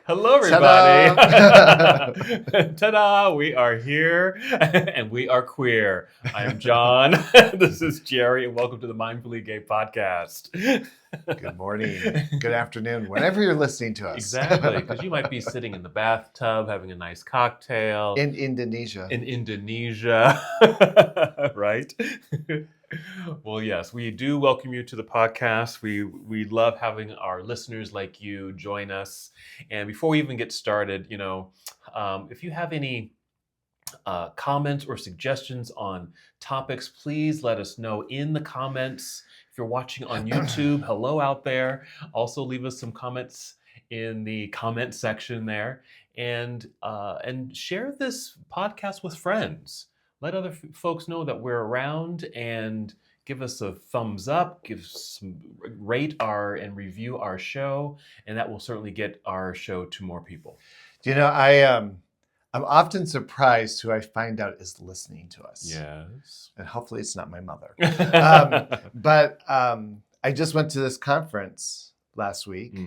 Hello, everybody. Ta-da! Ta-da! We are here and we are queer. I'm John. This is Jerry, and welcome to the Mindfully Gay podcast. Good morning, good afternoon, whenever you're listening to us. Exactly, because you might be sitting in the bathtub having a nice cocktail In Indonesia. in Indonesia, right? Well, yes, we do welcome you to the podcast. We love having our listeners like you join us. And before we even get started, if you have any comments or suggestions on topics, please let us know in the comments. If you're watching on YouTube, hello out there. Also, leave us some comments in the comment section there, and share this podcast with friends. Let other folks know that we're around, and give us a thumbs up, rate and review our show, and that will certainly get our show to more people. I'm often surprised who I find out is listening to us. Yes. And hopefully it's not my mother. But I just went to this conference last week.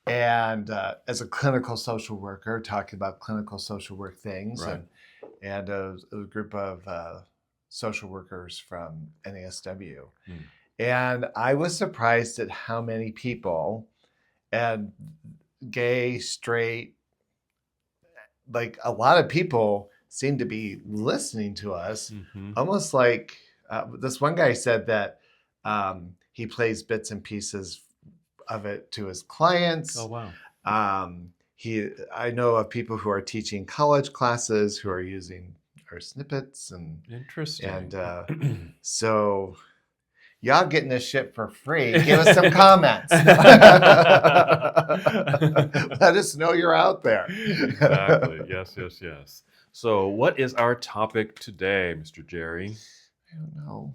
And as a clinical social worker, talking about clinical social work things, Right. and a group of social workers from NASW. And I was surprised at how many people, and gay, straight, like a lot of people seem to be listening to us, almost like this one guy said that he plays bits and pieces of it to his clients. Oh, wow. I know of people who are teaching college classes who are using our snippets, and interesting. And so y'all getting this shit for free. Give us some comments. Let us know you're out there. Exactly. Yes. So what is our topic today, Mr. Jerry? I don't know.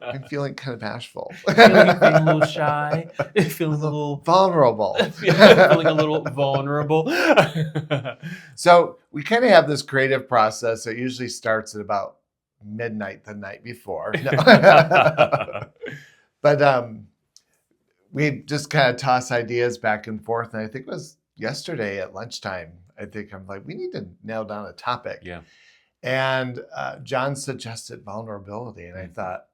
I'm feeling kind of bashful. Feeling a little shy. Feeling a little vulnerable. Feeling a little vulnerable. So we kind of have this creative process that usually starts at about midnight the night before. No. But we just kind of toss ideas back and forth. And I think it was yesterday at lunchtime, I'm like, we need to nail down a topic. Yeah. And John suggested vulnerability. And I thought,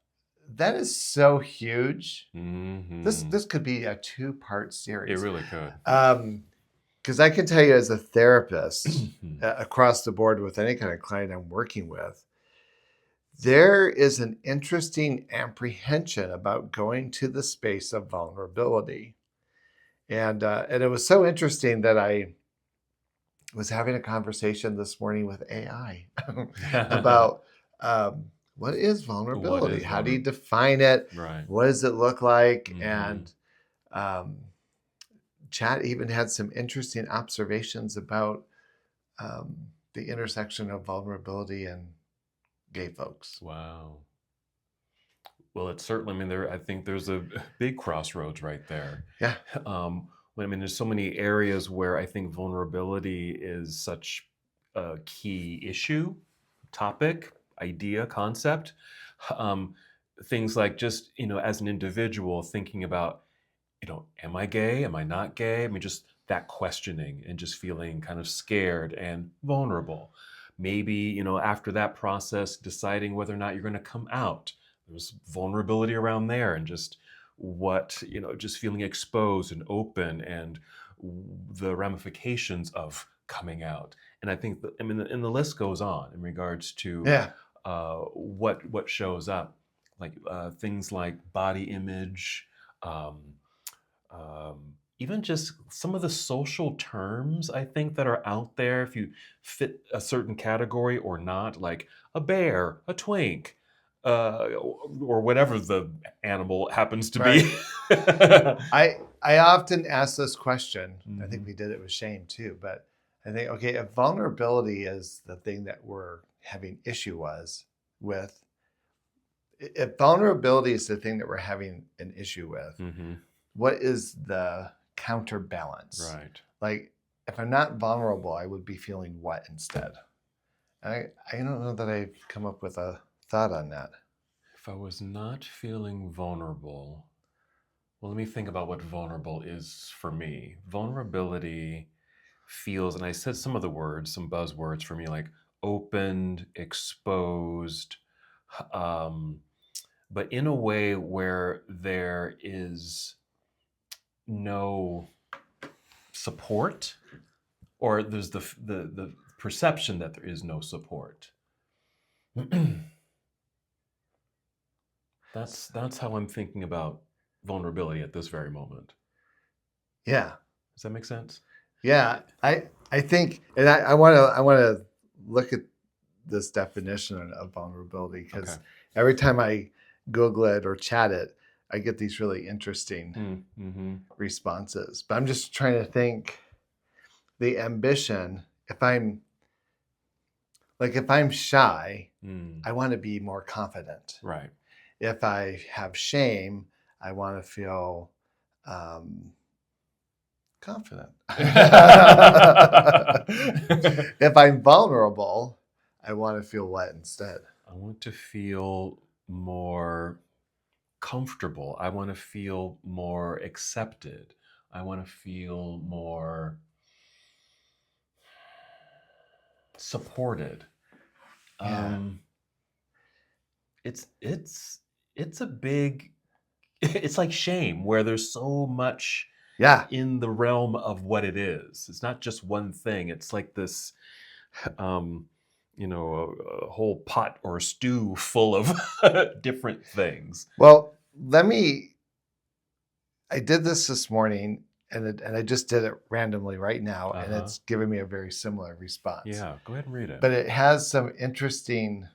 that is so huge. This could be a 2-part series. It really could. Because I can tell you as a therapist across the board with any kind of client I'm working with, there is an interesting apprehension about going to the space of vulnerability. And it was so interesting that I was having a conversation this morning with AI about what is vulnerability? How do you define it? Right. What does it look like? And Chat even had some interesting observations about the intersection of vulnerability and gay folks. Wow. Well, it's certainly, I think there's a big crossroads right there. Yeah. There's so many areas where I think vulnerability is such a key issue, topic, idea, concept. Things like just, as an individual thinking about, am I gay? Am I not gay? Just that questioning and just feeling kind of scared and vulnerable. Maybe, after that process, deciding whether or not you're going to come out. There's vulnerability around there, and just just feeling exposed and open, and the ramifications of coming out. And I think and the list goes on in regards to what shows up, like things like body image, even just some of the social terms I think that are out there, if you fit a certain category or not, like a bear, a twink, or whatever the animal happens to be. I often ask this question. I think we did it with Shane too, but I think, okay, if vulnerability is the thing that we're having issue with, if vulnerability is the thing that we're having an issue with, what is the counterbalance? Right. Like, if I'm not vulnerable, I would be feeling what instead? I don't know that I've come up with a thought on that. If I was not feeling vulnerable, well, let me think about what vulnerable is for me. Vulnerability feels, and I said some of the words, some buzzwords for me, like opened, exposed, um, but in a way where there is no support, or there's the perception that there is no support. That's how I'm thinking about vulnerability at this very moment. Yeah. Does that make sense? Yeah. I think, and I want to look at this definition of vulnerability, because Okay. every time I Google it or chat it, I get these really interesting Mm-hmm. responses. But I'm just trying to think the ambition. If I'm shy, Mm. I want to be more confident. Right. If I have shame, I want to feel confident. If I'm vulnerable, I want to feel what instead? I want to feel more comfortable. I want to feel more accepted. I want to feel more supported. Yeah. Um, it's a big it's like shame, where there's so much Yeah. in the realm of what it is. It's not just one thing. It's like this um a whole pot or stew full of different things. Well, I did this morning, and I just did it randomly right now, and Uh-huh. it's giving me a very similar response. Yeah, go ahead and read it. But it has some interesting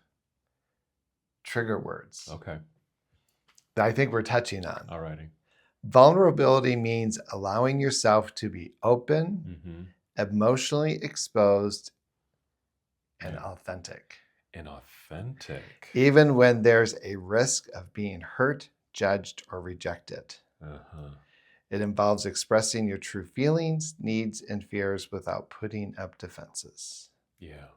trigger words Okay. that I think we're touching on. All righty. Vulnerability means allowing yourself to be open, Mm-hmm. emotionally exposed, and Yeah. authentic, Inauthentic. even when there's a risk of being hurt, judged, or rejected. Uh-huh. It involves expressing your true feelings, needs, and fears without putting up defenses. Yeah.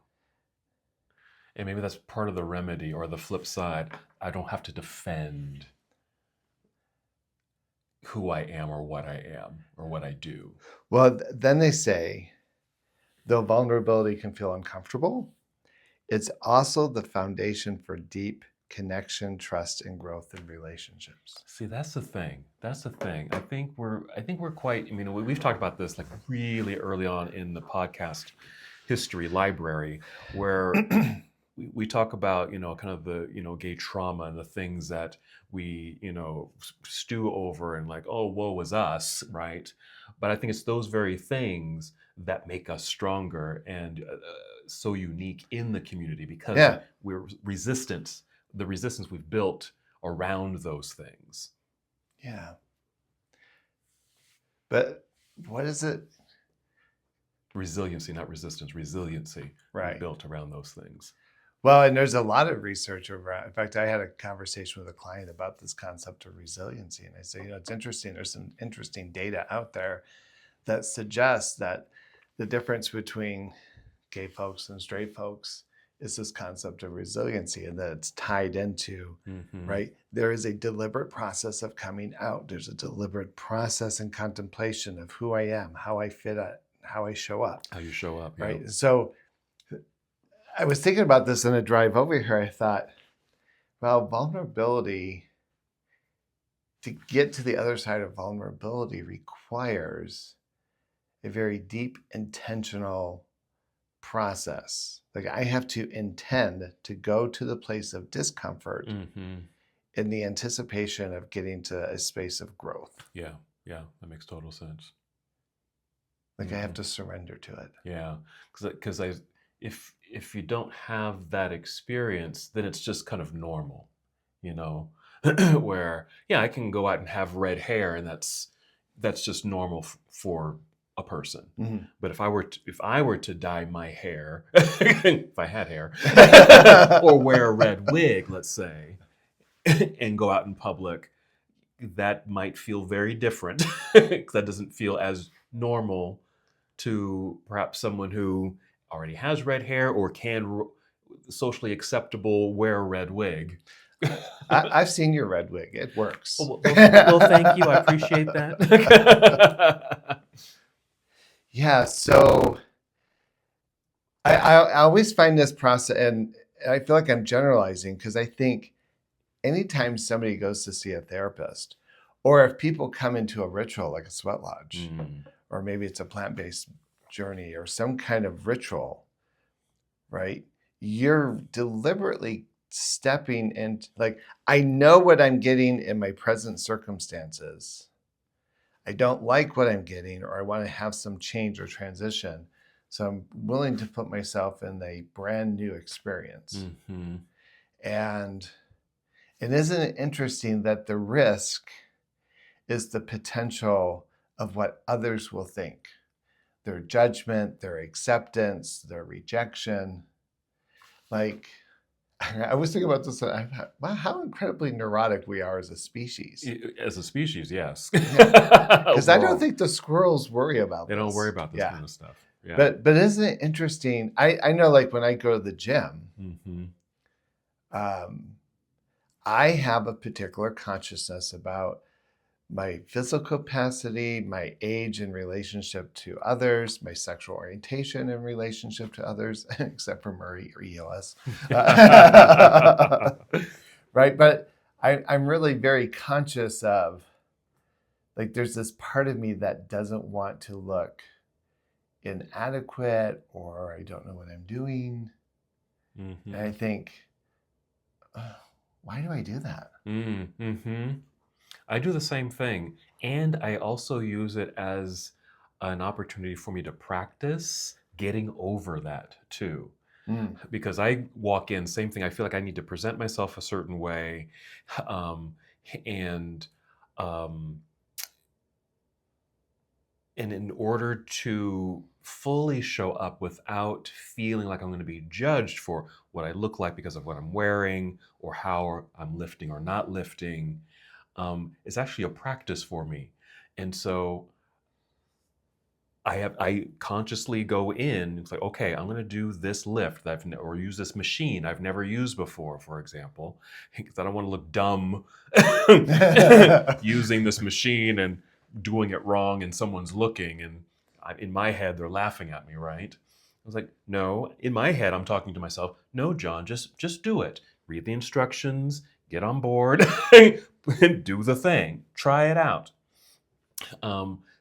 And maybe that's part of the remedy, or the flip side. I don't have to defend who I am, or what I am, or what I do. Well, then they say, though vulnerability can feel uncomfortable, it's also the foundation for deep connection, trust, and growth in relationships. See, that's the thing. That's the thing. I think we're quite, I mean, we've talked about this like really early on in the podcast history library, where we talk about, kind of the, gay trauma and the things that we, stew over, and like, oh, woe was us, right? But I think it's those very things that make us stronger and so unique in the community, because Yeah. we're resistant, the resistance we've built around those things. Yeah. But what is it? Resiliency, not resistance, resiliency Right. built around those things. Well, and there's a lot of research around. In fact, I had a conversation with a client about this concept of resiliency. And I say, it's interesting. There's some interesting data out there that suggests that the difference between gay folks and straight folks is this concept of resiliency, and that it's tied into, right? There is a deliberate process of coming out. There's a deliberate process and contemplation of who I am, how I fit, how I show up. How you show up, right? Yeah. So I was thinking about this on a drive over here. I thought, well, vulnerability, to get to the other side of vulnerability, requires a very deep, intentional process. Like, I have to intend to go to the place of discomfort in the anticipation of getting to a space of growth. Yeah, that makes total sense. Like, I have to surrender to it. Yeah, because if you don't have that experience, then it's just kind of normal, where I can go out and have red hair, and that's just normal for a person. Mm-hmm. But if I were to dye my hair, if I had hair, or wear a red wig, let's say, and go out in public, that might feel very different. That doesn't feel as normal to perhaps someone who already has red hair, or can socially acceptable wear a red wig. I've seen your red wig. It works. Well, thank you. I appreciate that. Yeah. So I always find this process, and I feel like I'm generalizing because I think anytime somebody goes to see a therapist, or if people come into a ritual like a sweat lodge, Mm, or maybe it's a plant-based journey or some kind of ritual, right? You're deliberately stepping in, like, I know what I'm getting in my present circumstances. I don't like what I'm getting, or I want to have some change or transition. So I'm willing to put myself in a brand new experience. mm-hmm. And isn't it interesting that the risk is the potential of what others will think, their judgment, their acceptance, their rejection. Like, I was thinking about this. I thought, wow, how incredibly neurotic we are as a species. As a species, yes. Yeah, because I don't Overall, think the squirrels worry about they don't worry this. about this Yeah, kind of stuff. Yeah. but isn't it interesting? I know, like when I go to the gym, Mm-hmm. um, I have a particular consciousness about my physical capacity, my age in relationship to others, my sexual orientation in relationship to others, except for Murray or EOS. Right? But I'm really very conscious of, like, there's this part of me that doesn't want to look inadequate or I don't know what I'm doing. And I Mm-hmm. think, "Ugh, why do I do that?" Mm-hmm. I do the same thing. And I also use it as an opportunity for me to practice getting over that too. Mm, Because I walk in, same thing. I feel like I need to present myself a certain way. Um, and um, and in order to fully show up without feeling like I'm going to be judged for what I look like because of what I'm wearing or how I'm lifting or not lifting, it's actually a practice for me. And so I consciously go in. It's like, okay, I'm going to do this lift that or use this machine I've never used before, for example, because I don't want to look dumb mm. using this machine and doing it wrong, and someone's looking, and in my head they're laughing at me, right? I was like, no. In my head, I'm talking to myself. No, John, just do it. Read the instructions. Get on board. Do the thing. Try it out.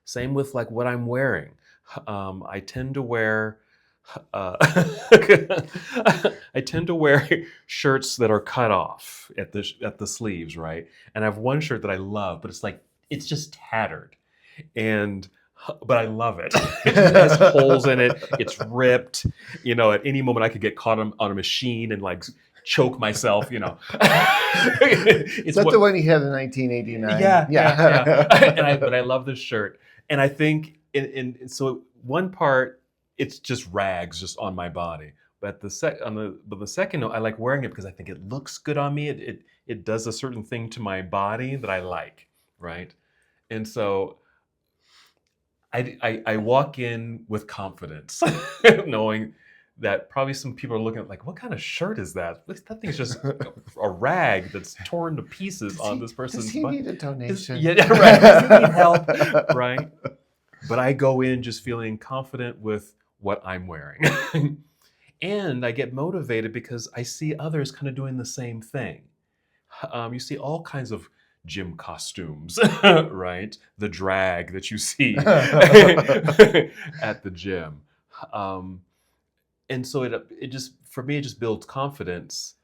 Same with like what I'm wearing. I tend to wear uh, I tend to wear shirts that are cut off at the sleeves, right? And I have one shirt that I love, but it's like it's just tattered, and but I love it. It has holes in it. It's ripped. You know, at any moment I could get caught on a machine and like choke myself. You know, Is it's that the what one he had in 1989? yeah, yeah, yeah. But Yeah. I love this shirt, and I think so one part it's just rags just on my body, but the second note I like wearing it because I think it looks good on me. It does a certain thing to my body that I like, right? And so I walk in with confidence, knowing that probably some people are looking at like, what kind of shirt is that? That thing's just a rag that's torn to pieces does on he this does person's he butt. need a donation? Yeah, right. Does he need help? Right. But I go in just feeling confident with what I'm wearing. And I get motivated because I see others kind of doing the same thing. You see all kinds of gym costumes, right? The drag that you see at the gym. Um, and so it just, for me, it just builds confidence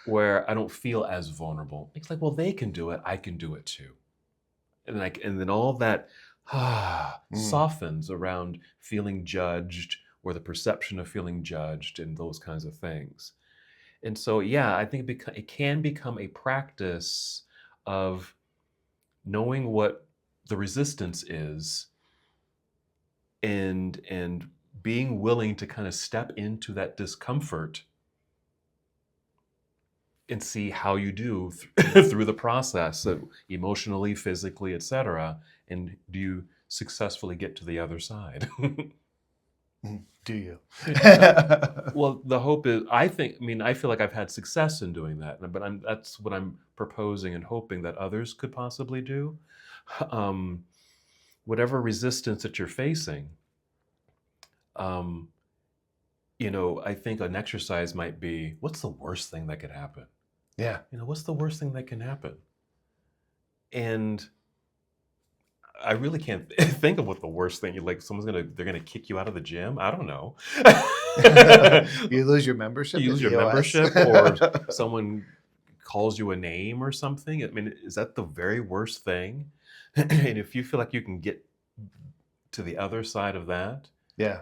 where I don't feel as vulnerable. It's like, well, they can do it. I can do it too. And then all that Mm. softens around feeling judged or the perception of feeling judged and those kinds of things. And so, yeah, I think it can become a practice of knowing what the resistance is and being willing to kind of step into that discomfort and see how you do through the process, so emotionally, physically, etc. And do you successfully get to the other side? Do you? Well, the hope is, I mean, I feel like I've had success in doing that, but that's what I'm proposing and hoping that others could possibly do. Um, Whatever resistance that you're facing, Um, I think an exercise might be, what's the worst thing that could happen? Yeah. What's the worst thing that can happen? And I really can't think of what the worst thing. Like they're gonna kick you out of the gym. I don't know. You lose your membership You at lose your EOS. membership, or someone calls you a name or something. I mean, is that the very worst thing? And if you feel like you can get to the other side of that, Yeah.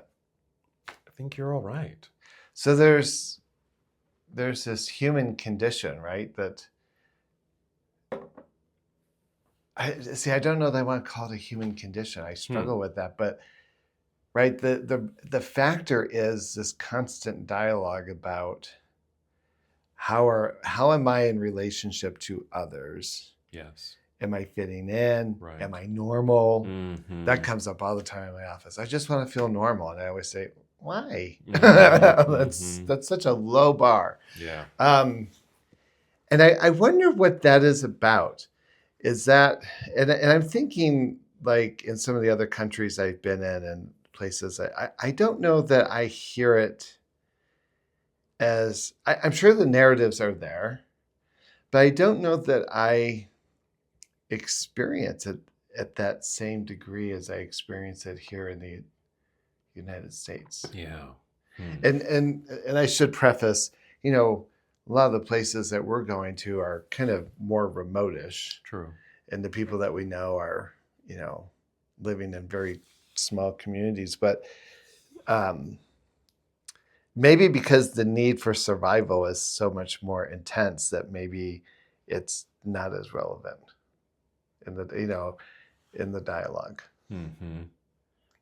I think you're all right. So there's this human condition, right? That I don't know that I want to call it a human condition. I struggle with that, but right, the factor is this constant dialogue about how am I in relationship to others? Yes. Am I fitting in? Right. Am I normal? Mm-hmm. That comes up all the time in my office. I just want to feel normal, and I always say, "Why?" Mm-hmm. That's such a low bar. Yeah. And I wonder what that is about. Is that, and I'm thinking like in some of the other countries I've been in and places, I don't know that I hear it as, I'm sure the narratives are there, but I don't know that I experience it at that same degree as I experience it here in the United States. Yeah. And I should preface, a lot of the places that we're going to are kind of more remotish. True. And the people that we know are, living in very small communities. But maybe because the need for survival is so much more intense that maybe it's not as relevant in the dialogue. Mm-hmm.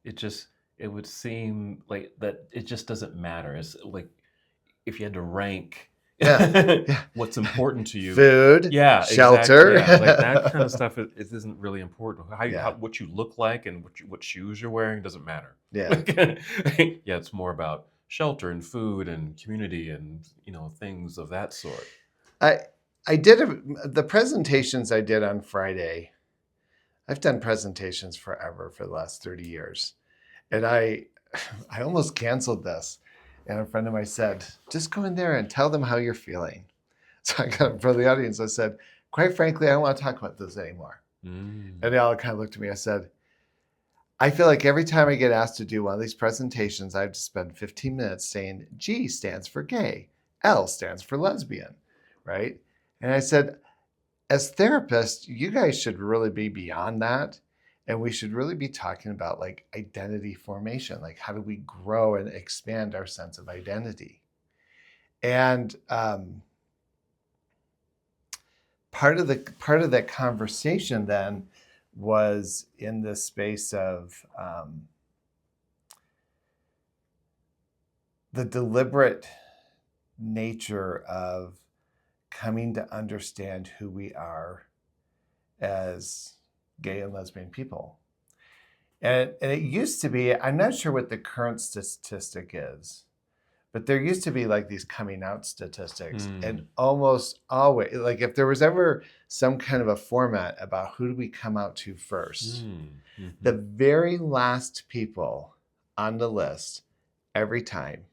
It would seem like that it just doesn't matter. It's like if you had to rank Yeah. what's important to you. Food, Yeah, shelter. exactly. Yeah, like that kind of stuff. It isn't really important. Yeah. What you look like and what shoes you're wearing doesn't matter. Yeah. Yeah, it's more about shelter and food and community and things of that sort. I did the presentations I did on Friday. I've done presentations forever for the last 30 years. And I almost canceled this. And a friend of mine said, just go in there and tell them how you're feeling. So I got in front of the audience. I said, quite frankly, I don't want to talk about this anymore. And they all kind of looked at me. I said, I feel like every time I get asked to do one of these presentations, I have to spend 15 minutes saying G stands for gay, L stands for lesbian, right? And I said, as therapists, you guys should really be beyond that. And we should really be talking about like identity formation. Like, how do we grow and expand our sense of identity? And part of that conversation then was in the space of the deliberate nature of coming to understand who we are as gay and lesbian people. And it used to be, I'm not sure what the current statistic is, but there used to be like these coming out statistics. And almost always, like if there was ever some kind of a format about who do we come out to first, the very last people on the list every time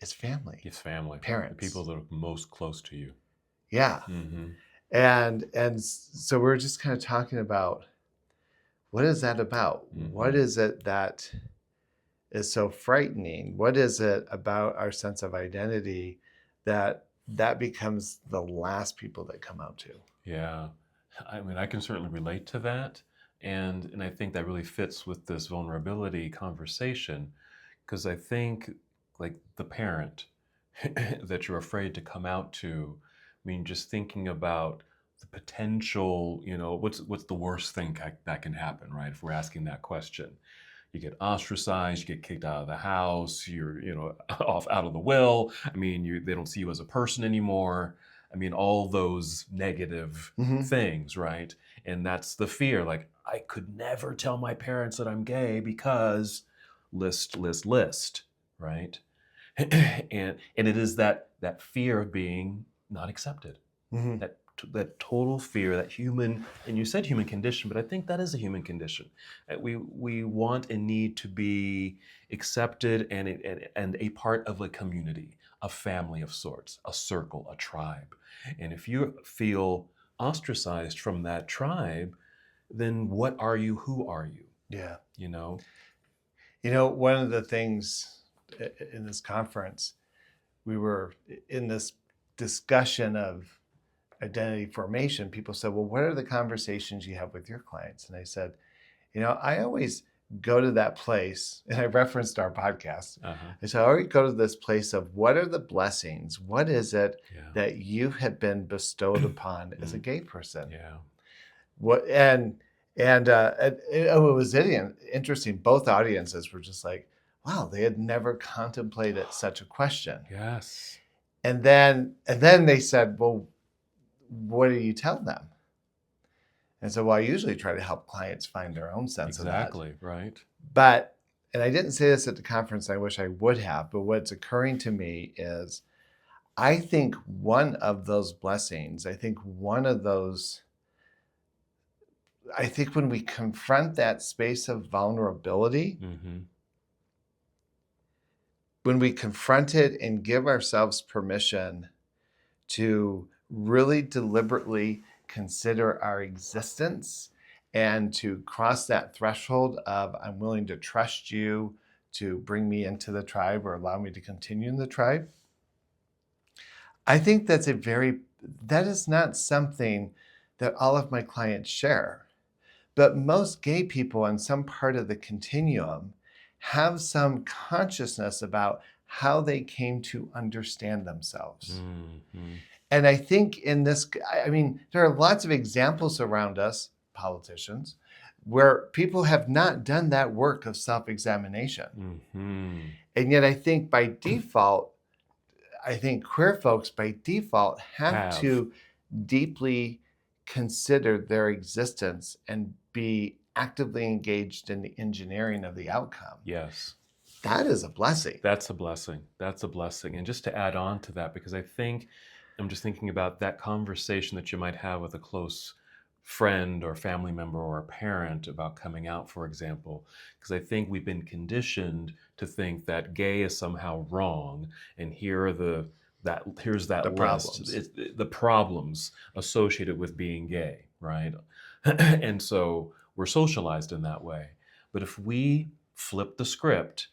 is family. It's family. Parents. The people that are most close to you. Yeah. And so we're just kind of talking about, what is that about? What is it that is so frightening? What is it about our sense of identity that becomes the last people that come out to? Yeah. I mean, I can certainly relate to that. And I think that really fits with this vulnerability conversation, because I think like the parent that you're afraid to come out to, I mean, just thinking about the potential, what's the worst thing that can happen, right? If we're asking that question, you get ostracized, you get kicked out of the house, you're, off out of the will. I mean, they don't see you as a person anymore. I mean, all those negative things, right? And that's the fear. Like, I could never tell my parents that I'm gay because list, right? And it is that fear of being not accepted, that that total fear, that human, and you said human condition, but I think that is a human condition. We want and need to be accepted and a part of a community, a family of sorts, a circle, a tribe. And if you feel ostracized from that tribe, then what are you? Who are you? Yeah. You know? One of the things in this conference, we were in this discussion of identity formation. People said, well, what are the conversations you have with your clients? And I said, I always go to that place, and I referenced our podcast. Uh-huh. I said, I always go to this place of what are the blessings? What is it Yeah. that you have been bestowed upon as a gay person? Yeah. What and it was interesting. Both audiences were just like, wow, they had never contemplated such a question. Yes. And then they said, well, what do you tell them? And so, well, I usually try to help clients find their own sense of that. Exactly, right. But, and I didn't say this at the conference, I wish I would have, but what's occurring to me is I think one of those blessings, I think when we confront that space of vulnerability, Mm-hmm. when we confront it and give ourselves permission to really deliberately consider our existence and to cross that threshold of I'm willing to trust you to bring me into the tribe or allow me to continue in the tribe. I think that is not something that all of my clients share. But most gay people on some part of the continuum have some consciousness about how they came to understand themselves. Mm-hmm. And I think there are lots of examples around us, politicians, where people have not done that work of self-examination. Mm-hmm. And yet I think by default, queer folks by default have to deeply consider their existence and be actively engaged in the engineering of the outcome. Yes. That is a blessing. That's a blessing. That's a blessing. And just to add on to that, because I'm just thinking about that conversation that you might have with a close friend or family member or a parent about coming out, for example, because I think we've been conditioned to think that gay is somehow wrong, and here's that The list. problems. The problems associated with being gay, right? And so we're socialized in that way. But if we flip the script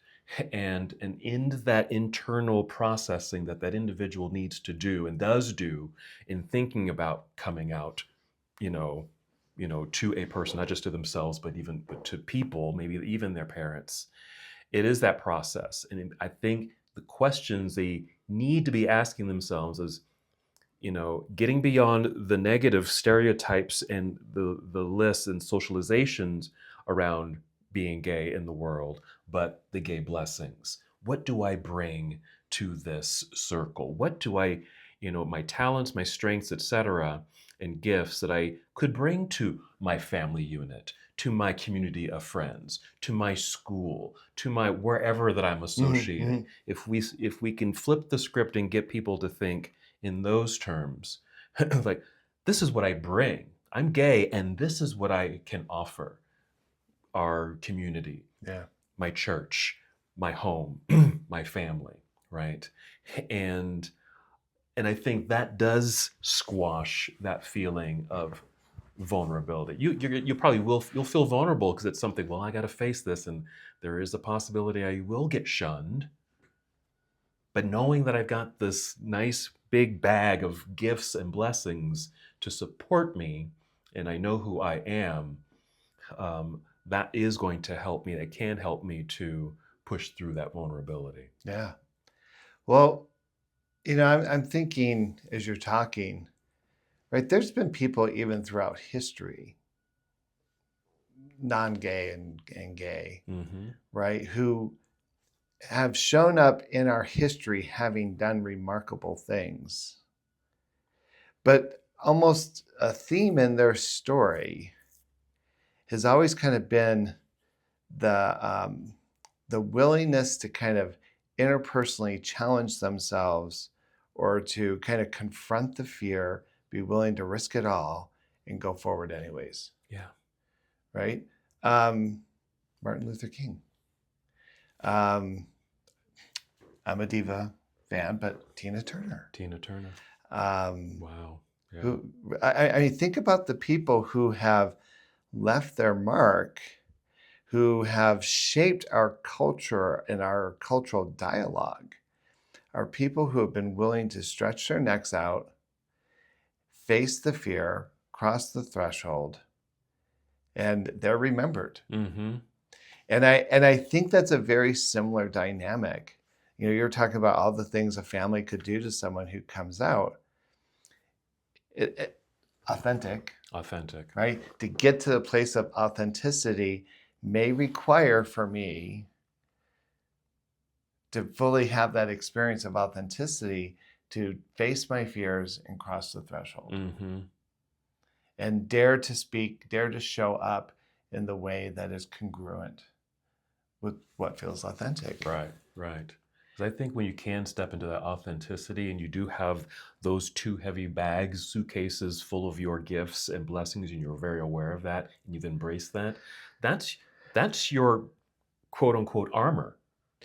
and end that internal processing that individual needs to do and does do in thinking about coming out, you know, to a person, not just to themselves, but to people, maybe even their parents. It is that process. And I think the questions they need to be asking themselves is, getting beyond the negative stereotypes and the lists and socializations around being gay in the world, but the gay blessings. What do I bring to this circle? What do I, my talents, my strengths, etc., and gifts that I could bring to my family unit, to my community of friends, to my school, to my wherever that I'm associating. If we can flip the script and get people to think in those terms, like, this is what I bring. I'm gay, and this is what I can offer our community, Yeah. my church, my home, my family, right? And I think that does squash that feeling of vulnerability. You probably you'll feel vulnerable because it's something. Well, I got to face this, and there is a possibility I will get shunned. But knowing that I've got this nice big bag of gifts and blessings to support me, and I know who I am, that is going to help me. That can help me to push through that vulnerability. Yeah. Well, I'm thinking as you're talking, right? There's been people even throughout history, non-gay and gay, Mm-hmm. right, who have shown up in our history having done remarkable things. But almost a theme in their story has always kind of been the willingness to kind of interpersonally challenge themselves or to kind of confront the fear, be willing to risk it all and go forward anyways, Yeah. right? Martin Luther King. Um, I'm a diva fan, but Tina Turner. Tina Turner. Um, Wow. Yeah. who I mean, think about the people who have left their mark, who have shaped our culture and our cultural dialogue, are people who have been willing to stretch their necks out, face the fear, cross the threshold, and they're remembered. Mm-hmm. And I think that's a very similar dynamic. You're talking about all the things a family could do to someone who comes out. Authentic, Authentic. right? To get to the place of authenticity may require for me to fully have that experience of authenticity, to face my fears and cross the threshold. Mm-hmm. And dare to speak, dare to show up in the way that is congruent with what feels authentic. Right, right. Because I think when you can step into that authenticity and you do have those two heavy bags, suitcases full of your gifts and blessings, and you're very aware of that and you've embraced that, that's your quote unquote armor.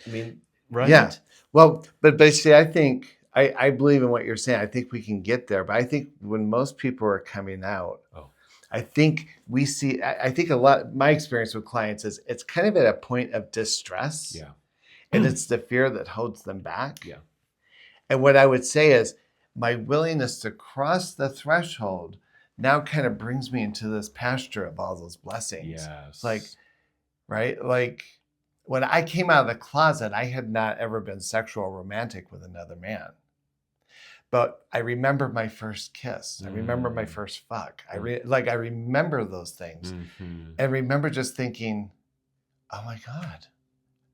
I mean, right? Yeah. Well, but basically, I think I believe in what you're saying. I think we can get there. But I think when most people are coming out, Oh, I think we see, I think a lot, my experience with clients is it's kind of at a point of distress. yeah. And it's the fear that holds them back. Yeah. And what I would say is my willingness to cross the threshold now kind of brings me into this pasture of all those blessings. Yes. Like, right? Like when I came out of the closet, I had not ever been sexual or romantic with another man. But I remember my first kiss. I remember my first fuck. I remember those things. Mm-hmm. And remember just thinking, oh my God,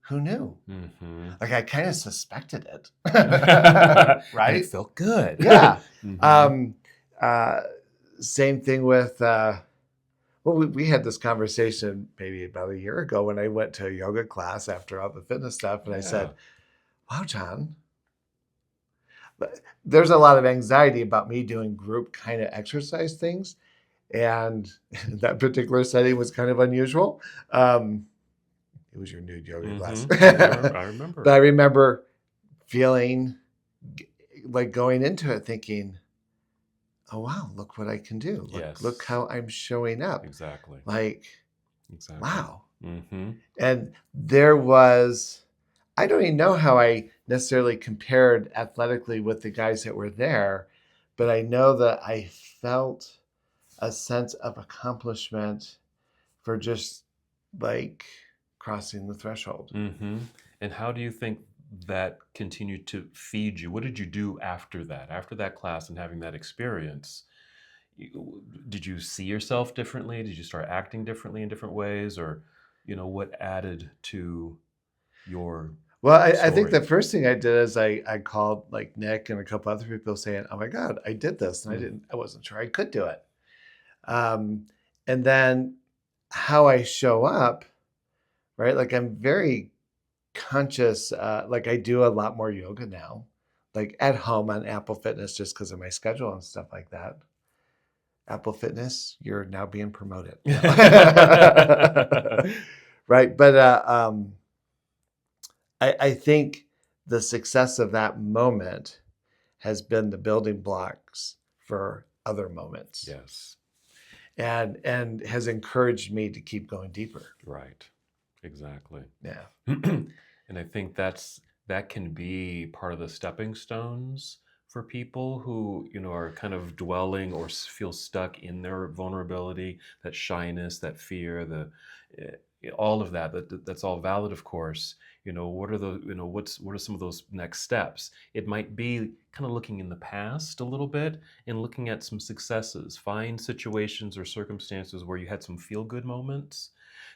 who knew? Mm-hmm. Like I kind of suspected it. And Right? it felt good. Yeah. Mm-hmm. Same thing with, we had this conversation maybe about a year ago when I went to a yoga class after all the fitness stuff. And I said, wow, John, there's a lot of anxiety about me doing group kind of exercise things. And that particular setting was kind of unusual. It was your nude yoga class. I remember. But I remember feeling like going into it thinking, oh, wow, look what I can do. Look how I'm showing up. Exactly. Like, Exactly. wow. Mm-hmm. And there was, I don't even know how I necessarily compared athletically with the guys that were there, but I know that I felt a sense of accomplishment for just like crossing the threshold. Mm-hmm. And how do you think that continued to feed you? What did you do after that? After that class and having that experience, did you see yourself differently? Did you start acting differently in different ways? Or, what added to your Well, I think story? the first thing I did is I called like Nick and a couple other people saying, oh my God, I did this. And I wasn't sure I could do it. And then how I show up, right? Like I'm very conscious, like I do a lot more yoga now, like at home on Apple Fitness, just because of my schedule and stuff like that. Apple Fitness, you're now being promoted. Right. But I think the success of that moment has been the building blocks for other moments. Yes. And has encouraged me to keep going deeper. Right. Exactly. Yeah. And I think that can be part of the stepping stones for people who, are kind of dwelling or feel stuck in their vulnerability, that shyness, that fear, all of that's all valid, of course. What are what are some of those next steps? It might be kind of looking in the past a little bit and looking at some successes. Find situations or circumstances where you had some feel good moments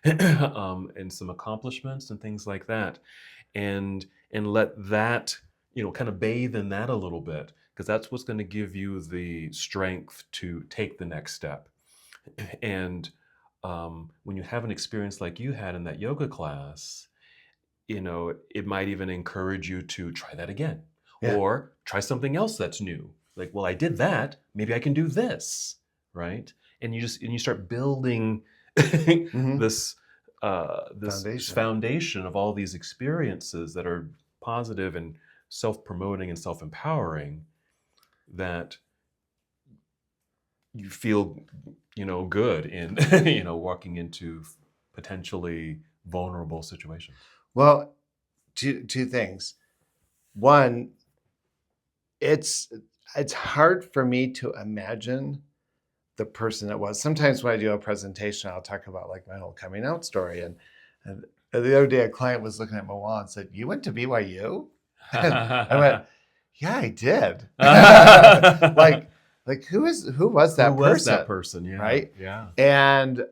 and some accomplishments and things like that, and let that kind of bathe in that a little bit, because that's what's going to give you the strength to take the next step. And when you have an experience like you had in that yoga class, it might even encourage you to try that again, Yeah. or try something else that's new. like, well, I did that, maybe I can do this, right? And you start building Hmm. this this Foundation. foundation of all these experiences that are positive and self-promoting and self-empowering, that you feel, good in, walking into potentially vulnerable situations. Well, two things. One, it's it's hard for me to imagine the person it was. Sometimes when I do a presentation, I'll talk about like my whole coming out story. And the other day, a client was looking at my wall and said, "You went to BYU?" And I went, "Yeah, I did." like, who was Who that was that person, person? Yeah, right? yeah. And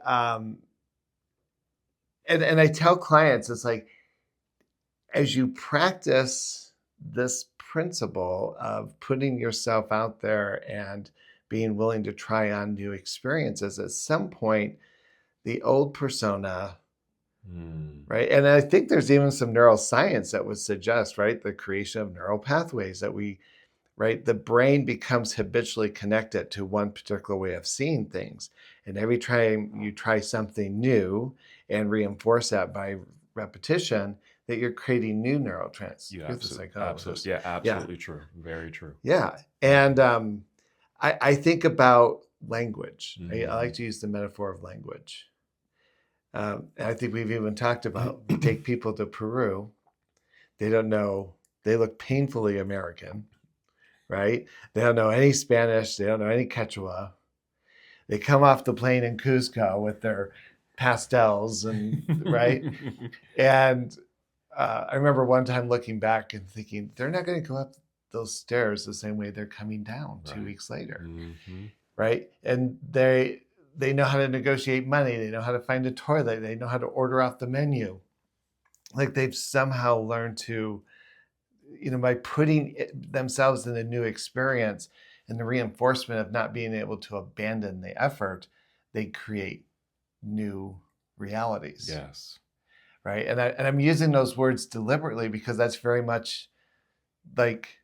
and I tell clients, it's like as you practice this principle of putting yourself out there and being willing to try on new experiences, at some point, the old persona, Mm. right? And I think there's even some neuroscience that would suggest, right, the creation of neural pathways that right, the brain becomes habitually connected to one particular way of seeing things. And every time you try something new and reinforce that by repetition, that you're creating new neurotransmitters. Yeah, Here's the absolutely, absolutely, psychologist. yeah, Yeah, absolutely true, very true. yeah. Mhm. And I think about language. I like Mhm. to use the metaphor of language. And I think we've even talked about, you take people to Peru, they don't know, they look painfully American, right? They don't know any Spanish, they don't know any Quechua. They come off the plane in Cusco with their pastels and right. And I remember one time looking back and thinking, they're not going to go up those stairs the same way they're coming down two Right. weeks later, Mhm. right? And they know how to negotiate money, they know how to find a toilet, they know how to order off the menu. Like they've somehow learned to, by putting themselves in a new experience and the reinforcement of not being able to abandon the effort, they create new realities, Yes. right? And I'm using those words deliberately because that's very much like,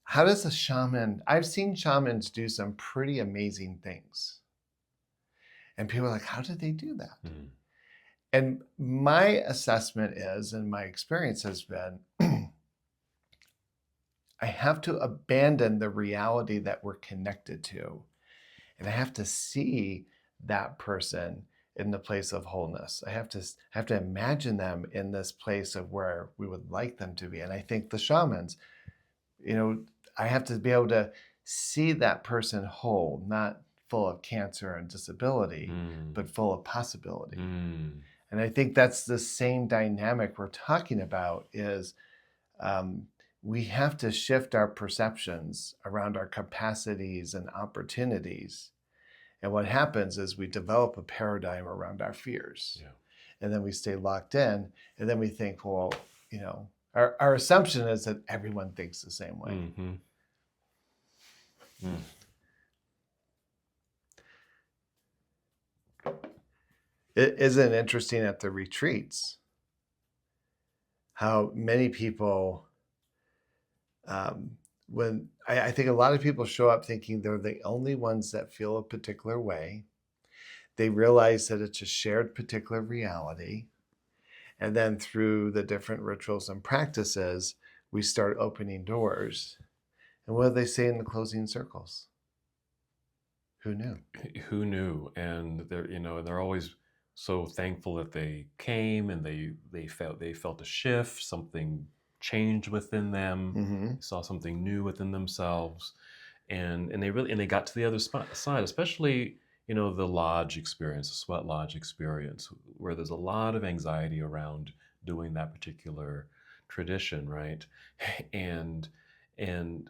how does a shaman? I've seen shamans do some pretty amazing things, and people are like, how did they do that? Mm. And my assessment is, and my experience has been, I have to abandon the reality that we're connected to. And I have to see that person in the place of wholeness. I have to imagine them in this place of where we would like them to be. And I think the shamans, you know, I have to be able to see that person whole, not full of cancer and disability, Mm. but full of possibility. Mm. And I think that's the same dynamic we're talking about is um, we have to shift our perceptions around our capacities and opportunities. And what happens is we develop a paradigm around our fears. Yeah. And then we stay locked in. And then we think, well, our assumption is that everyone thinks the same way. Mhm. Mm. It isn't interesting at the retreats how many people, when I think a lot of people show up thinking they're the only ones that feel a particular way. They realize that it's a shared particular reality. And then through the different rituals and practices, we start opening doors. And what do they say in the closing circles? Who knew? Who knew? And they're always so thankful that they came, and they felt a shift, something changed within them, Mm-hmm. they saw something new within themselves, and they got to the other side, especially the lodge experience, the sweat lodge experience, where there's a lot of anxiety around doing that particular tradition, right? and and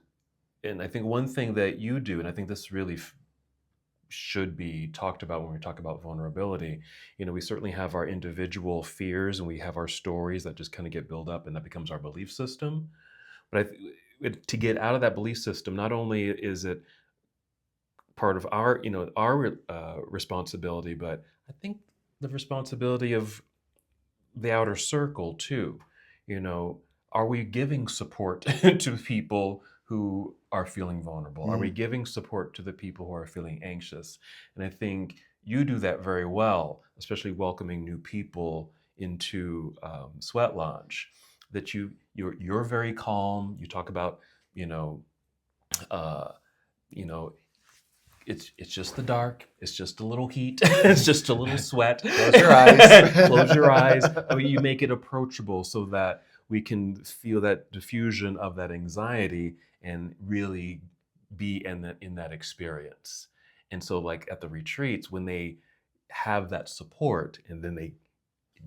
and I think one thing that you do, and I think this really should be talked about when we talk about vulnerability. We certainly have our individual fears, and we have our stories that just kind of get built up, and that becomes our belief system. But to get out of that belief system, not only is it part of our responsibility, but I think the responsibility of the outer circle too. you know are we giving support to people who are feeling vulnerable? Are we giving support to the people who are feeling anxious? And I think you do that very well, especially welcoming new people into Sweat Lodge. That you're very calm. You talk about you know uh, you know it's just the dark. It's just a little heat. It's just a little sweat. Close your eyes. Close your eyes. I mean, you make it approachable so that we can feel that diffusion of that anxiety and really be in that experience. And so, like at the retreats, when they have that support and then they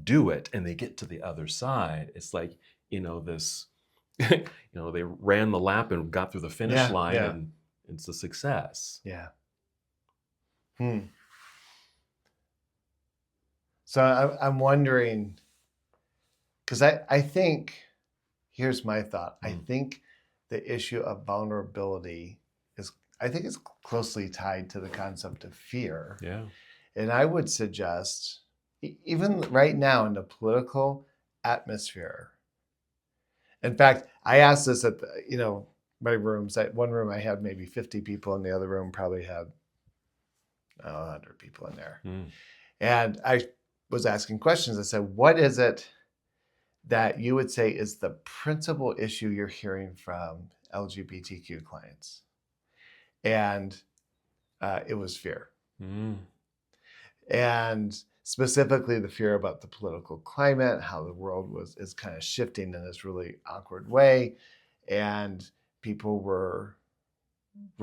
do it and they get to the other side, it's like this. They ran the lap and got through the finish Yeah, line, yeah, and it's a success. yeah. So I'm wondering, because I think, here's my thought. I think the issue of vulnerability I think it's closely tied to the concept of fear. Yeah. And I would suggest, even right now in the political atmosphere, in fact, I asked this at my rooms. One room I had maybe 50 people, and the other room probably had 100 people in there. And I was asking questions. I said, what is it that you would say is the principal issue you're hearing from LGBTQ clients? And it was fear. And specifically the fear about the political climate, how the world is kind of shifting in this really awkward way. And people were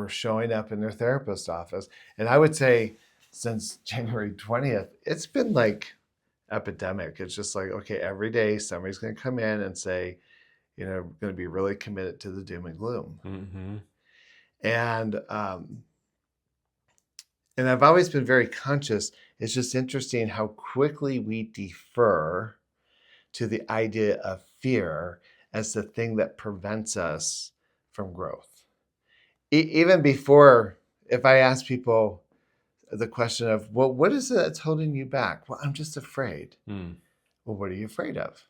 showing up in their therapist office. And I would say since January 20th, it's been like epidemic. It's just like, okay, every day somebody's going to come in and say, going to be really committed to the doom and gloom. And I've always been very conscious. It's just interesting how quickly we defer to the idea of fear as the thing that prevents us from growth. Even before, if I ask people the question of, well, what is it that's holding you back? Well, I'm just afraid. Well, what are you afraid of?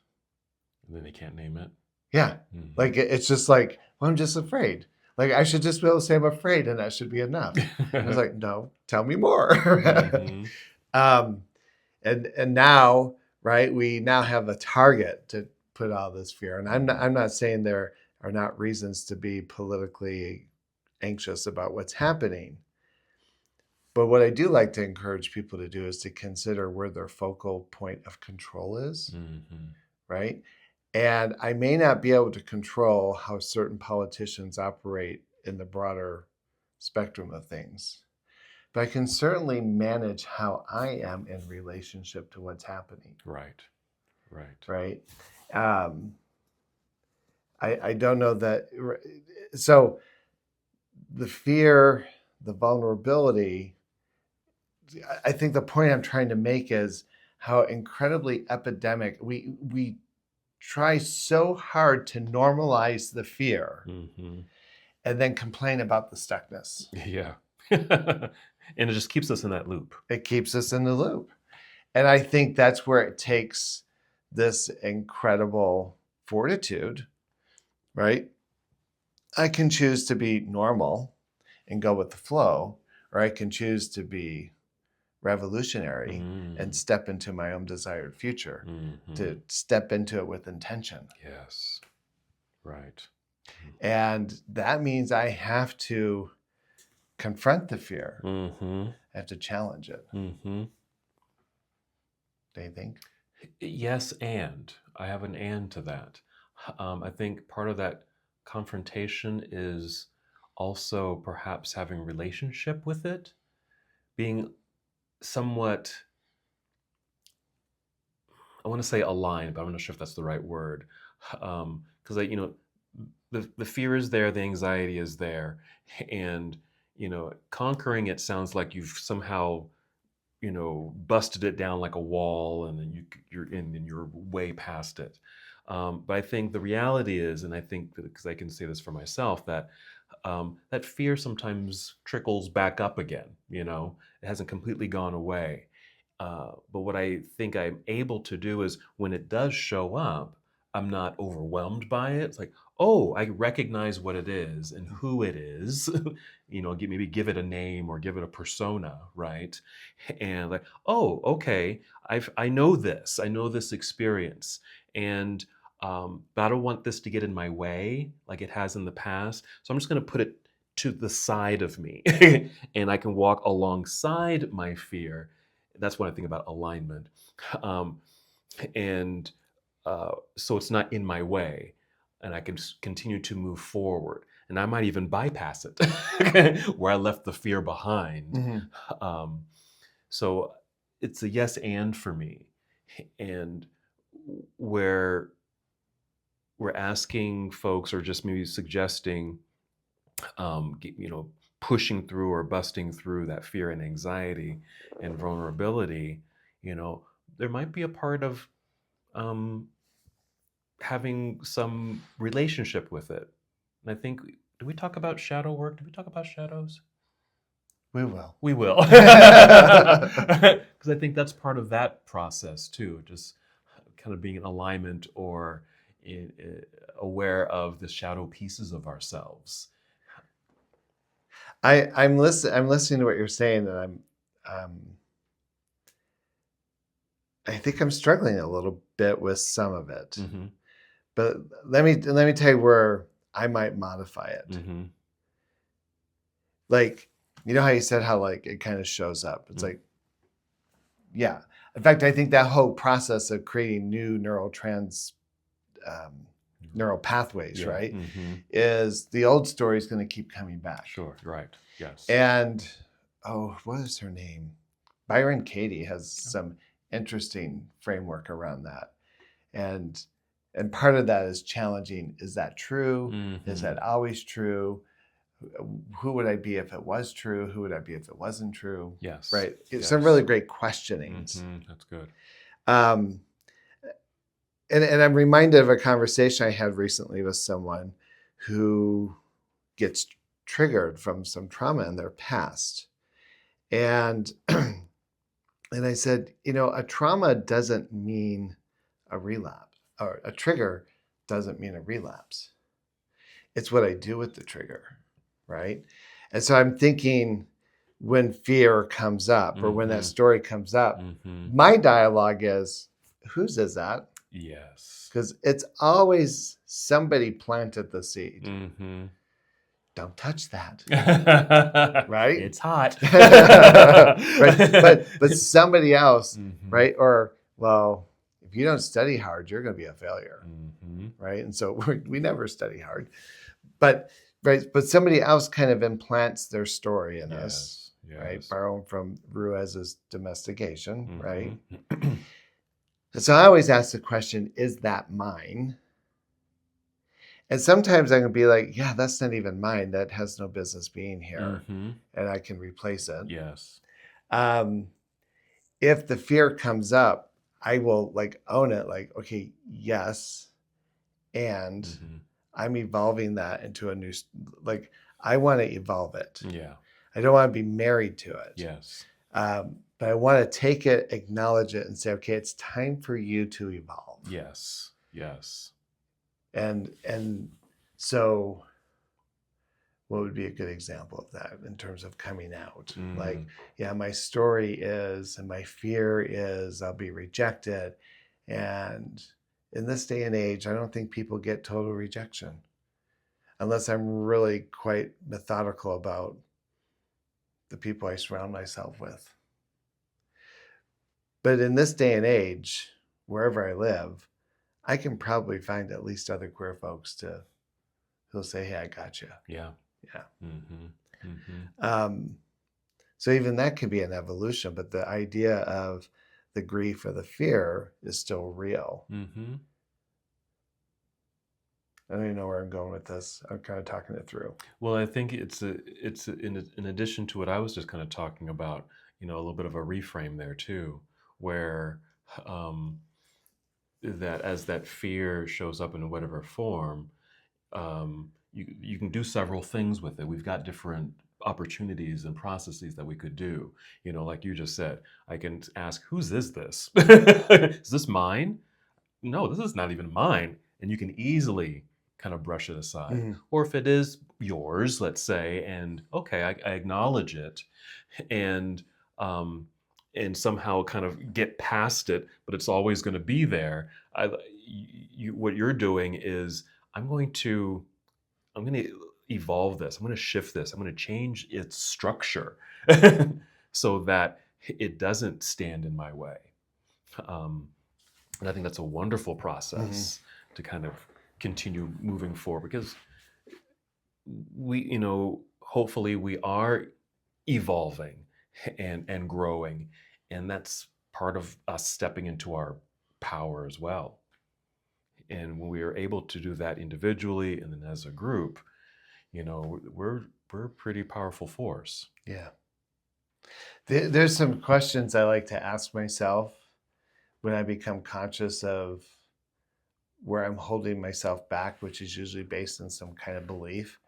And then they can't name it. Yeah. Like, it's just like, well, I'm just afraid. Like, I should just be able to say I'm afraid and that should be enough. I was like, no, tell me more. And now, right, we now have a target to put all this fear. And I'm not saying there are not reasons to be politically anxious about what's happening. But what I do like to encourage people to do is to consider where their focal point of control is, right? And I may not be able to control how certain politicians operate in the broader spectrum of things, but I can certainly manage how I am in relationship to what's happening. Right. I don't know that. So the fear, the vulnerability, I think the point I'm trying to make is how incredibly epidemic we try so hard to normalize the fear and then complain about the stuckness. Yeah. And it just keeps us in that loop. It keeps us in the loop. And I think that's where it takes this incredible fortitude, right? I can choose to be normal and go with the flow, or I can choose to be revolutionary and step into my own desired future, to step into it with intention. Yes. Right. And that means I have to confront the fear. I have to challenge it. Do you think? Yes, and I have an and to that. I think part of that confrontation is also perhaps having relationship with it, being somewhat, I want to say aligned, but I'm not sure if that's the right word. Because the fear is there, the anxiety is there, and conquering it sounds like you've somehow busted it down like a wall, and then you're way past it. But I think the reality is, and I think that because I can say this for myself, that that fear sometimes trickles back up again. It hasn't completely gone away. But what I think I'm able to do is when it does show up, I'm not overwhelmed by it. It's like, oh, I recognize what it is and who it is. Maybe give it a name or give it a persona, right? And like, oh, okay, I know this. I know this experience, and but I don't want this to get in my way like it has in the past. So I'm just going to put it to the side of me, and I can walk alongside my fear. That's what I think about alignment, and so it's not in my way, and I can continue to move forward. And I might even bypass it where I left the fear behind. Mhm. Um, so it's a yes and for me. And where we're asking folks or just maybe suggesting, pushing through or busting through that fear and anxiety and vulnerability, there might be a part of um, having some relationship with it. And I think, do we talk about shadow work? Do we talk about shadows? We will. We will. Because I think that's part of that process too, just kind of being in alignment or aware of the shadow pieces of ourselves. I'm listening to what you're saying, and I think I'm struggling a little bit with some of it. Mm-hmm. But let me tell you where I might modify it. Mm-hmm. Like, you know how you said how like it kind of shows up. It's like, yeah. In fact, I think that whole process of creating new neural pathways, Yeah. right, Mm-hmm. is the old story is going to keep coming back. Sure. Right. Yes. And what is her name? Byron Katie has some interesting framework around that. And part of that is challenging. Is that true? Mm-hmm. Is that always true? Who would I be if it was true? Who would I be if it wasn't true? Yes. Right. Yes. Some really great questionings. Mm-hmm. That's good. And I'm reminded of a conversation I had recently with someone who gets triggered from some trauma in their past. And and I said, a trauma doesn't mean a relapse, or a trigger doesn't mean a relapse. It's what I do with the trigger, right? And so I'm thinking, when fear comes up or when that story comes up, my dialogue is, whose is that? Yes. Because it's always somebody planted the seed. Mm-hmm. Don't touch that. Right? It's hot. Right? But somebody else, right? Or, well, if you don't study hard, you're going to be a failure. Right? And so we never study hard. But somebody else kind of implants their story in us. Yes. Right? Borrowing from Ruiz's domestication, right? And so I always ask the question, is that mine? And sometimes I can be like, yeah, that's not even mine. That has no business being here. And I can replace it. Yes. If the fear comes up, I will like own it. Like, okay, yes. And I'm evolving that into a new, like, I want to evolve it. Yeah. I don't want to be married to it. Yes. But I want to take it, acknowledge it, and say, okay, it's time for you to evolve. Yes. Yes. And so what would be a good example of that in terms of coming out? Like, yeah, my story is, and my fear is I'll be rejected. And in this day and age, I don't think people get total rejection unless I'm really quite methodical about the people I surround myself with. But in this day and age, wherever I live, I can probably find at least other queer folks who'll say, hey, I got you. Yeah. Yeah. So even that can be an evolution, but the idea of the grief or the fear is still real. I don't even know where I'm going with this. I'm kind of talking it through. Well, I think it's in addition to what I was just kind of talking about, a little bit of a reframe there too, where that as that fear shows up in whatever form, you can do several things with it. We've got different opportunities and processes that we could do. Like you just said, I can ask, whose is this? Is this mine? No, this is not even mine. and you can easily kind of brush it aside. Mhm. Or if it is yours, let's say, and okay, I acknowledge it, and um, and somehow kind of get past it, but it's always going to be there. What you're doing is I'm going to I'm going to evolve this. I'm going to shift this. I'm going to change its structure so that it doesn't stand in my way. Um, and I think that's a wonderful Mhm. process to kind of continue moving forward because hopefully we are evolving and growing, and that's part of us stepping into our power as well. And when we are able to do that individually and then as a group, we're a pretty powerful force. Yeah. There's some questions I like to ask myself when I become conscious of where I'm holding myself back, which is usually based on some kind of belief.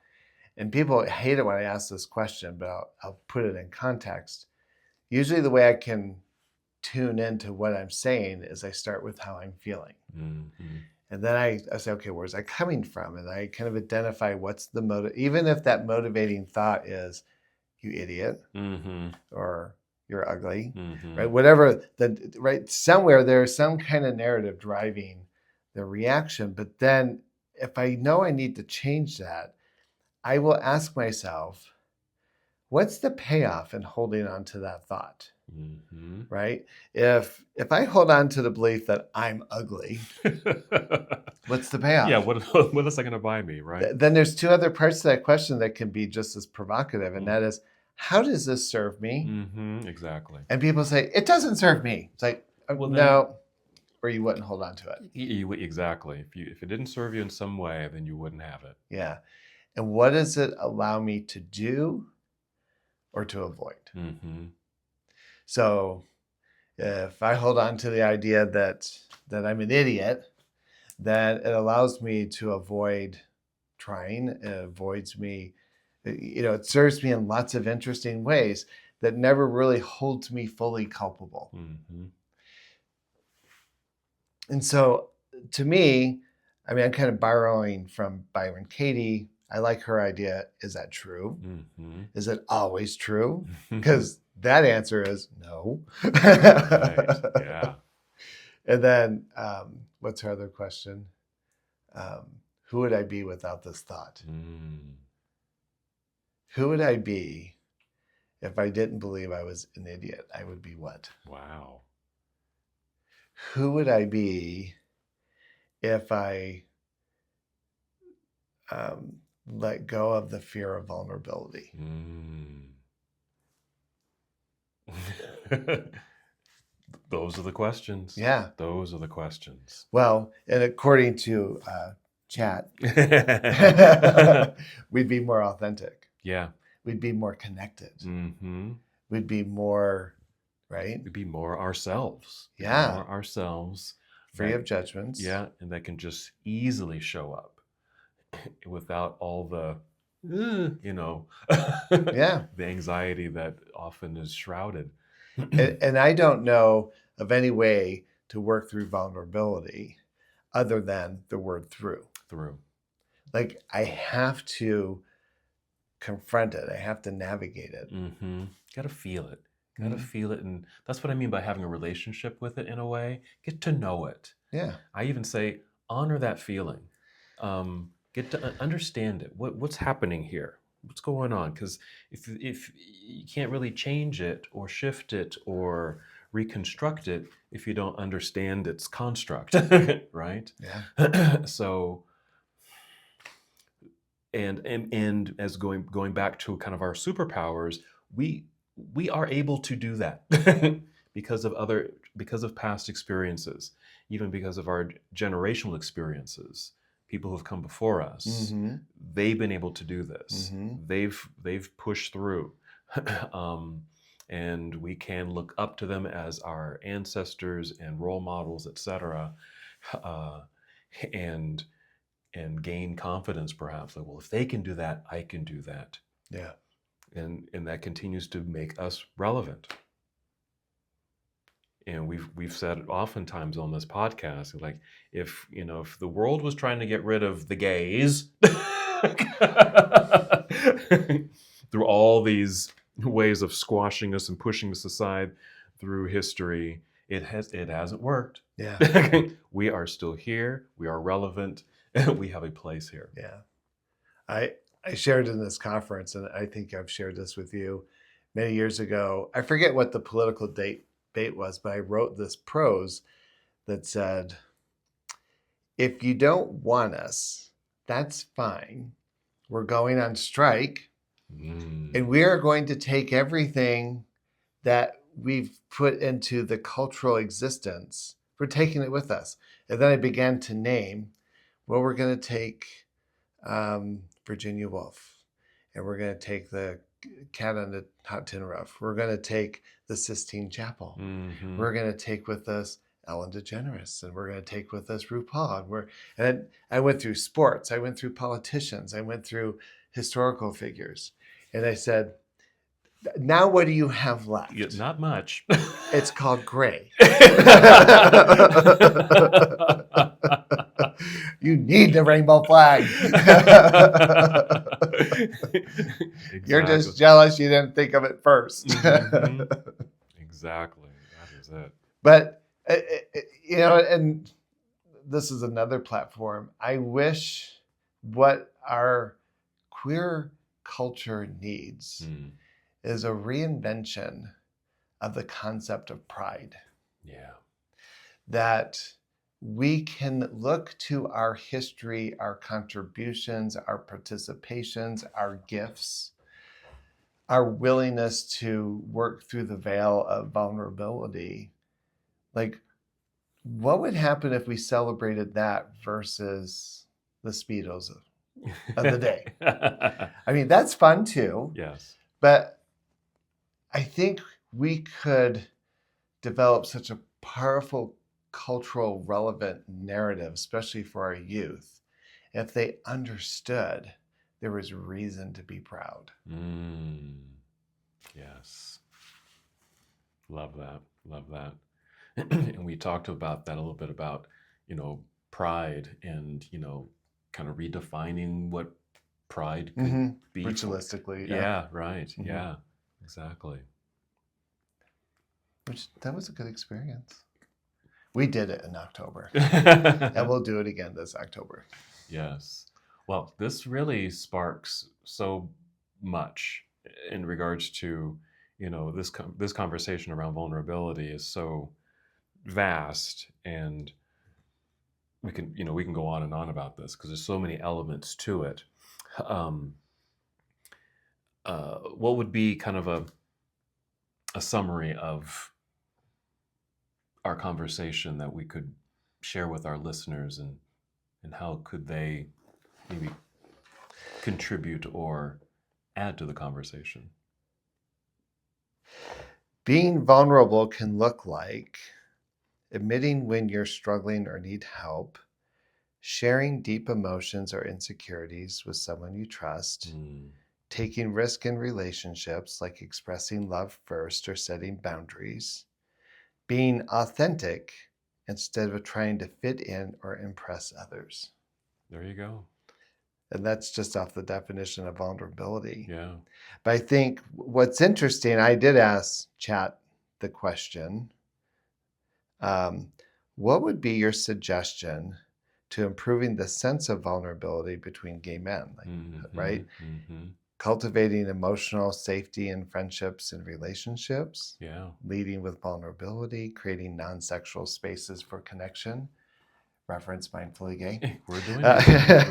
And people hate it when I ask this question, but I'll put it in context. Usually, the way I can tune into what I'm saying is I start with how I'm feeling. Mm-hmm. And then I say, okay, where's that coming from? And I kind of identify what's the motive, even if that motivating thought is, you idiot, Mm-hmm. or you're ugly, Mm-hmm. right? Whatever, right? Somewhere there's some kind of narrative driving the reaction. But then if I know I need to change that, I will ask myself, what's the payoff in holding on to that thought? Mm-hmm. Right? If I hold on to the belief that I'm ugly, what's the Yeah, payoff? what is that going to buy me, right? Then there's two other parts to that question that can be just as provocative, and that is, how does this serve me? Mm-hmm. Exactly. And people say, it doesn't serve me. It's like, Well, then, no, or you wouldn't hold on to it. exactly. If it didn't serve you in some way, then you wouldn't have it. Yeah. And what does it allow me to do or to avoid? Mm-hmm. So if I hold on to the idea that I'm an idiot, then it allows me to avoid trying. It avoids me, it serves me in lots of interesting ways that never really holds me fully culpable. Mm-hmm. And so to me, I mean, I'm kind of borrowing from Byron Katie. I like her idea. Is that true? Mm-hmm. Is it always true? Because that answer is no. Right. Yeah. And then what's her other question? Who would I be without this thought? Mm. Who would I be if I didn't believe I was an idiot? I would be what? Wow. Who would I be if I let go of the fear of vulnerability? Mm. Those are the questions. Yeah. Those are the questions. Well, and according to chat, we'd be more authentic. Yeah. We'd be more connected. Mm-hmm. We'd be more, right? We'd be more ourselves. Yeah. More ourselves. Free of judgments. Yeah, and that can just easily show up without all the, Yeah. the anxiety that often is shrouded. And I don't know of any way to work through vulnerability other than the word through. Through. Like I have to confront it. I have to navigate it. Mm-hmm. Got to feel it. Got to feel it. And that's what I mean by having a relationship with it in a way. Get to know it. Yeah. I even say, honor that feeling. Get to understand it. What's happening here? What's going on? Because if you can't really change it or shift it or reconstruct it if you don't understand its construct, right? Yeah. So, and as going back to kind of our superpowers, we are able to do that because of past experiences, even because of our generational experiences. People who've come before us, Mm-hmm. they've been able to do this. Mm-hmm. They've pushed through, and we can look up to them as our ancestors and role models, etc. And gain confidence, perhaps, like, well, if they can do that, I can do that. Yeah. And that continues to make us relevant. And we've said it oftentimes on this podcast, like if if the world was trying to get rid of the gays through all these ways of squashing us and pushing us aside through history, it hasn't worked. Yeah. We are still here. We are relevant. We have a place here. Yeah. I shared in this conference, and I think I've shared this with you many years ago. I forget what the political debate was, but I wrote this prose that said, if you don't want us, that's fine. We're going on strike, and we are going to take everything that we've put into the cultural existence. We're taking it with us. And then I began to name, well, we're going to take Virginia Woolf, and we're going to take the Cat on the Hot Tin Roof. We're going to take the Sistine Chapel. Mhm. We're going to take with us Ellen DeGeneres, and we're going to take with us RuPaul. And I went through sports. I went through politicians. I went through historical figures. And I said, now what do you have left? Yeah, not much. It's called gray. You need the rainbow flag. You're just jealous you didn't think of it first. Mhm. Exactly. That is it. But, and this is another platform. I wish what our queer culture needs is a reinvention of the concept of pride. Yeah. That we can look to our history, our contributions, our participations, our gifts, our willingness to work through the veil of vulnerability. Like, what would happen if we celebrated that versus the Speedos of the day? I mean, that's fun too. Yes. But I think we could develop such a powerful cultural relevant narrative, especially for our youth, if they understood there was reason to be proud. Yes. Love that. Love that. And we talked about that a little bit about, pride and, kind of redefining what pride could be. Ritualistically. Yeah, right. Yeah, exactly. That was a good experience. We did it in October, and we'll do it again this October. Yes. Well, this really sparks so much in regards to, this conversation around vulnerability is so vast, and we can go on and on about this because there's so many elements to it. What would be kind of a summary of our conversation that we could share with our listeners, and how could they maybe contribute or add to the conversation? Being vulnerable can look like admitting when you're struggling or need help, sharing deep emotions or insecurities with someone you trust, taking risk in relationships like expressing love first or setting boundaries, being authentic instead of trying to fit in or impress others. There you go. And that's just off the definition of vulnerability. Yeah. But I think what's interesting, I did ask Chat the question, what would be your suggestion to improving the sense of vulnerability between gay men, right? Cultivating emotional safety in friendships and relationships, leading with vulnerability, creating non-sexual spaces for connection, reference Mindfully Gay. We're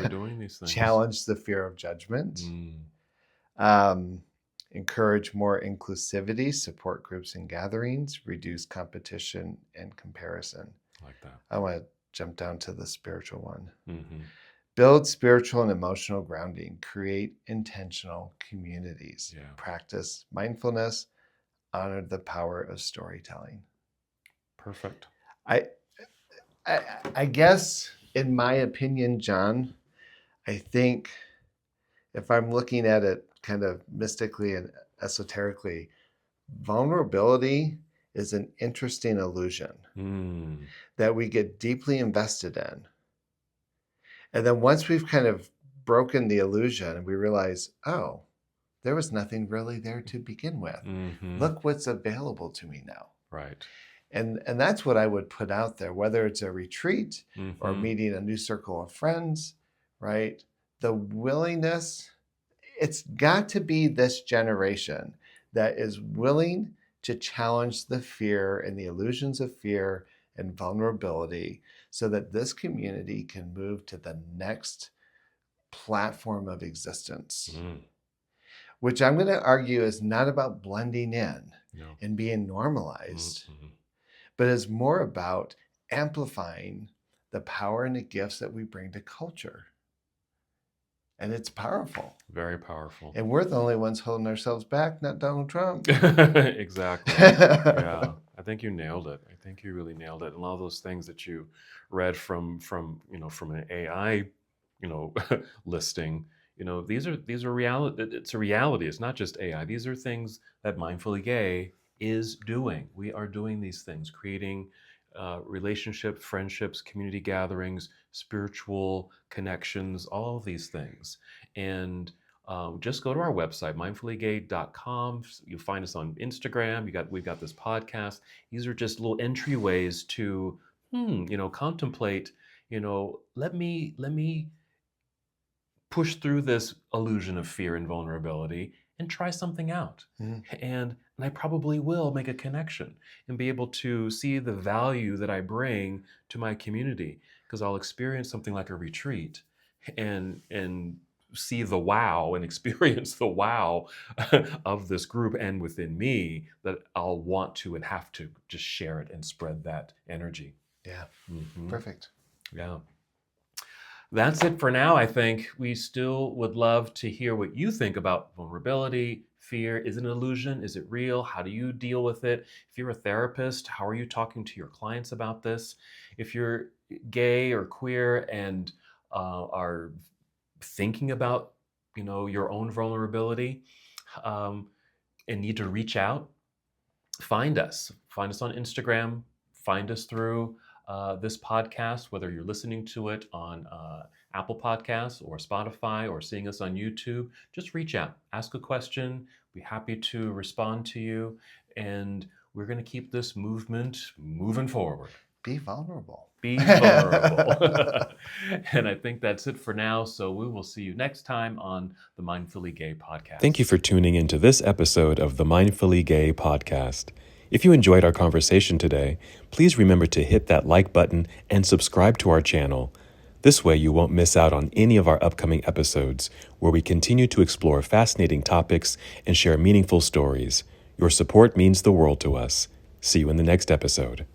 doing these things. Challenge the fear of judgment. Encourage more inclusivity, support groups and gatherings, reduce competition and comparison. Like that. I want to jump down to the spiritual one. Build spiritual and emotional grounding, create intentional communities, practice mindfulness, honor the power of storytelling. Perfect. I guess, in my opinion, John, I think if I'm looking at it kind of mystically and esoterically, vulnerability is an interesting illusion Mm. that we get deeply invested in. And then once we've kind of broken the illusion, we realize, oh, there was nothing really there to begin with. Mm-hmm. Look what's available to me now. Right. And that's what I would put out there, whether it's a retreat or Mm-hmm. meeting a new circle of friends, right? The willingness, it's got to be this generation that is willing to challenge the fear and the illusions of fear and vulnerability so that this community can move to the next platform of existence, Mm. which I'm going to argue is not about blending in No. and being normalized, Mm-hmm. but is more about amplifying the power and the gifts that we bring to culture. And it's powerful. Very powerful. And we're the only ones holding ourselves back, not Donald Trump. Exactly. Yeah. I think you nailed it. I think you really nailed it. And all those things that you read from an AI, listing, these are reality. It's a reality. It's not just AI. These are things that Mindfully Gay is doing. We are doing these things, creating relationship, friendships, community gatherings, spiritual connections, all of these things. And just go to our website, mindfullygay.com. You'll find us on Instagram. We've got this podcast. These are just little entryways to, contemplate. Let me push through this illusion of fear and vulnerability and try something out. Mhm. And I probably will make a connection and be able to see the value that I bring to my community, because I'll experience something like a retreat and see the wow and experience the wow of this group and within me, that I'll want to and have to just share it and spread that energy. Yeah, Mhm. perfect. Yeah. That's it for now. I think we still would love to hear what you think about vulnerability, fear. Is it an illusion? Is it real? How do you deal with it? If you're a therapist, how are you talking to your clients about this? If you're gay or queer and are thinking about, your own vulnerability, um, and need to reach out, find us. Find us on Instagram. Find us through this podcast, whether you're listening to it on Apple Podcasts or Spotify or seeing us on YouTube. Just reach out, ask a question. Be happy to respond to you. And we're going to keep this movement moving forward. Be vulnerable. Be vulnerable. And I think that's it for now. So we will see you next time on the Mindfully Gay podcast. Thank you for tuning into this episode of the Mindfully Gay podcast. If you enjoyed our conversation today, please remember to hit that like button and subscribe to our channel. This way you won't miss out on any of our upcoming episodes, where we continue to explore fascinating topics and share meaningful stories. Your support means the world to us. See you in the next episode.